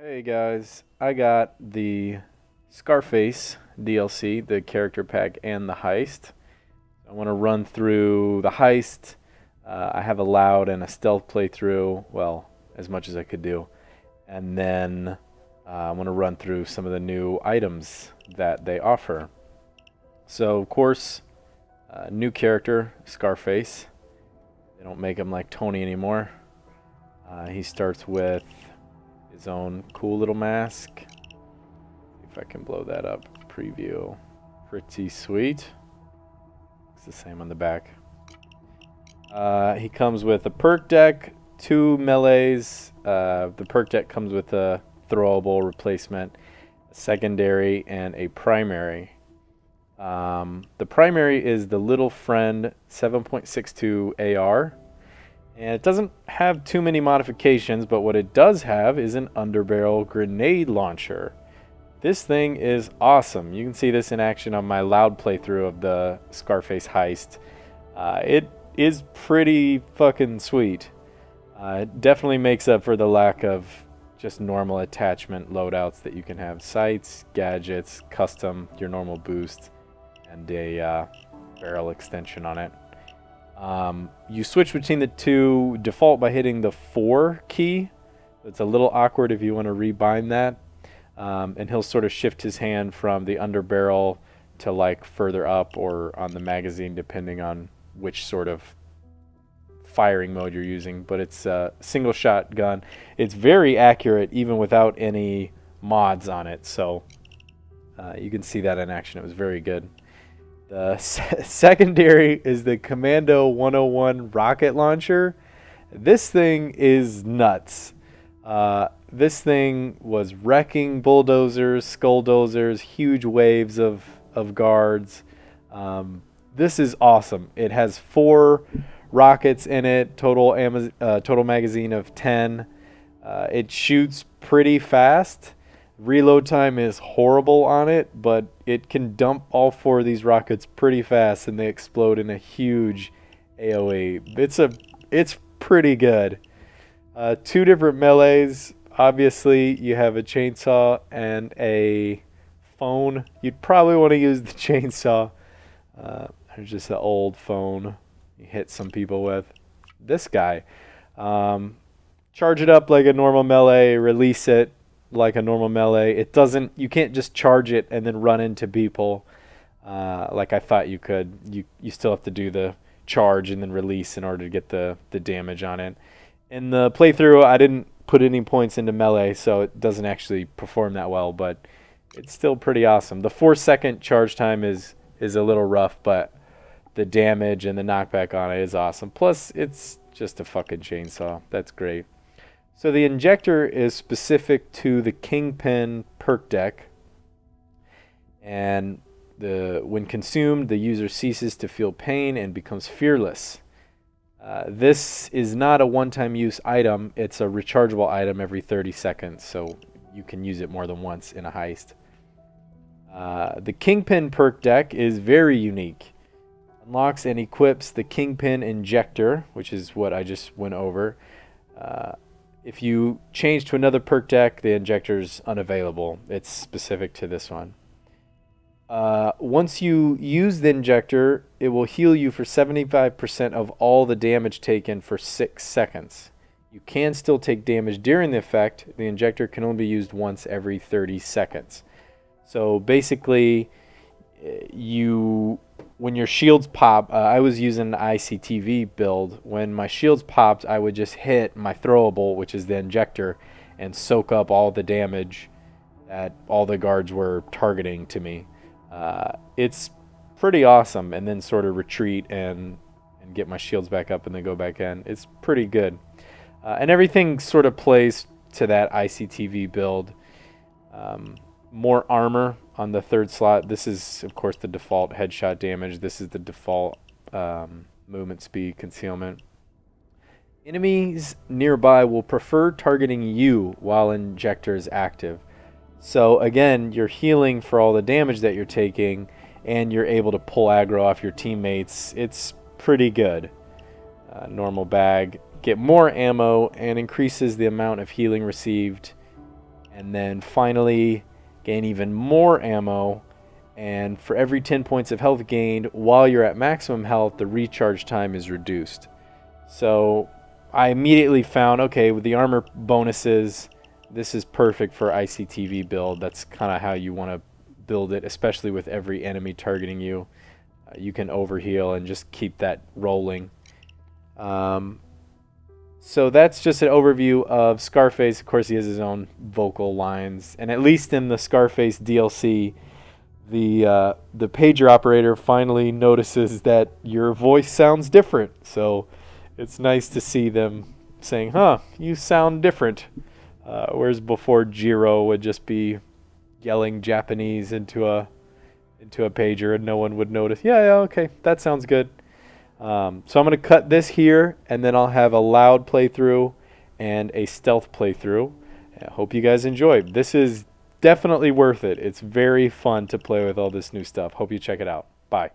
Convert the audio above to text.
Hey guys, I got the Scarface DLC, the character pack, and the Heist. I want to run through the Heist. I have a loud and a stealth playthrough, well, as much as I could do. And then I want to run through some of the new items that they offer. So, of course, new character, Scarface. They don't make him like Tony anymore. He starts with his own cool little mask. See if I can blow that up. Preview. Pretty sweet. It's the same on the back. He comes with a perk deck, 2 melees. The perk deck comes with a throwable replacement, a secondary, and a primary. The primary is the Little Friend 7.62 AR. And it doesn't have too many modifications, but what it does have is an underbarrel grenade launcher. This thing is awesome. You can see this in action on my loud playthrough of the Scarface Heist. It is pretty fucking sweet. It definitely makes up for the lack of just normal attachment loadouts that you can have. Sights, gadgets, custom, your normal boost, and a barrel extension on it. You switch between the two default by hitting the 4 key. It's a little awkward if you want to rebind that. And he'll sort of shift his hand from the underbarrel to like further up or on the magazine depending on which sort of firing mode you're using. But it's a single shot gun. It's very accurate even without any mods on it. So you can see that in action. It was very good. The secondary is the Commando 101 rocket launcher. This thing is nuts. This thing was wrecking bulldozers, skulldozers, huge waves of guards. This is awesome. It has 4 rockets in it, total magazine of 10. It shoots pretty fast. Reload time is horrible on it, but it can dump all 4 of these rockets pretty fast and they explode in a huge AoE. It's pretty good. 2 different melees. Obviously, you have a chainsaw and a phone. You'd probably want to use the chainsaw. There's just an old phone you hit some people with. This guy. Charge it up like a normal melee, release it like a normal melee. You can't just charge it and then run into people like I thought you could. You still have to do the charge and then release in order to get the damage on it. In the playthrough, I didn't put any points into melee, so it doesn't actually perform that well, but it's still pretty awesome. The 4-second charge time is a little rough, but the damage and the knockback on it is awesome. Plus, it's just a fucking chainsaw. That's great. So the injector is specific to the Kingpin perk deck, and when consumed, the user ceases to feel pain and becomes fearless. This is not a one-time use item. It's a rechargeable item every 30 seconds, so you can use it more than once in a heist. The Kingpin perk deck is very unique. Unlocks and equips the Kingpin injector, which is what I just went over. If you change to another perk deck, the injector's unavailable. It's specific to this one. Once you use the injector, it will heal you for 75% of all the damage taken for 6 seconds. You can still take damage during the effect. The injector can only be used once every 30 seconds. So basically, when your shields pop, I was using an ICTV build. When my shields popped, I would just hit my throwable, which is the injector, and soak up all the damage that all the guards were targeting to me. It's pretty awesome, and then sort of retreat and get my shields back up and then go back in. It's pretty good. And everything sort of plays to that ICTV build. More armor on the 3rd slot. This is, of course, the default headshot damage. This is the default movement speed concealment. Enemies nearby will prefer targeting you while injector is active. So again, you're healing for all the damage that you're taking, and you're able to pull aggro off your teammates. It's pretty good. Normal bag. Get more ammo and increases the amount of healing received and then finally gain even more ammo. And for every 10 points of health gained while you're at maximum health, the recharge time is reduced. So I immediately found, okay, with the armor bonuses, this is perfect for ICTV build. That's kind of how you want to build it, especially with every enemy targeting you. You can overheal and just keep that rolling. So that's just an overview of Scarface. Of course, he has his own vocal lines, and at least in the Scarface DLC, the pager operator finally notices that your voice sounds different. So it's nice to see them saying, "Huh, you sound different." Whereas before, Jiro would just be yelling Japanese into a pager, and no one would notice. Yeah, okay, that sounds good. So I'm going to cut this here, and then I'll have a loud playthrough and a stealth playthrough. I hope you guys enjoyed. This is definitely worth it. It's very fun to play with all this new stuff. Hope you check it out. Bye.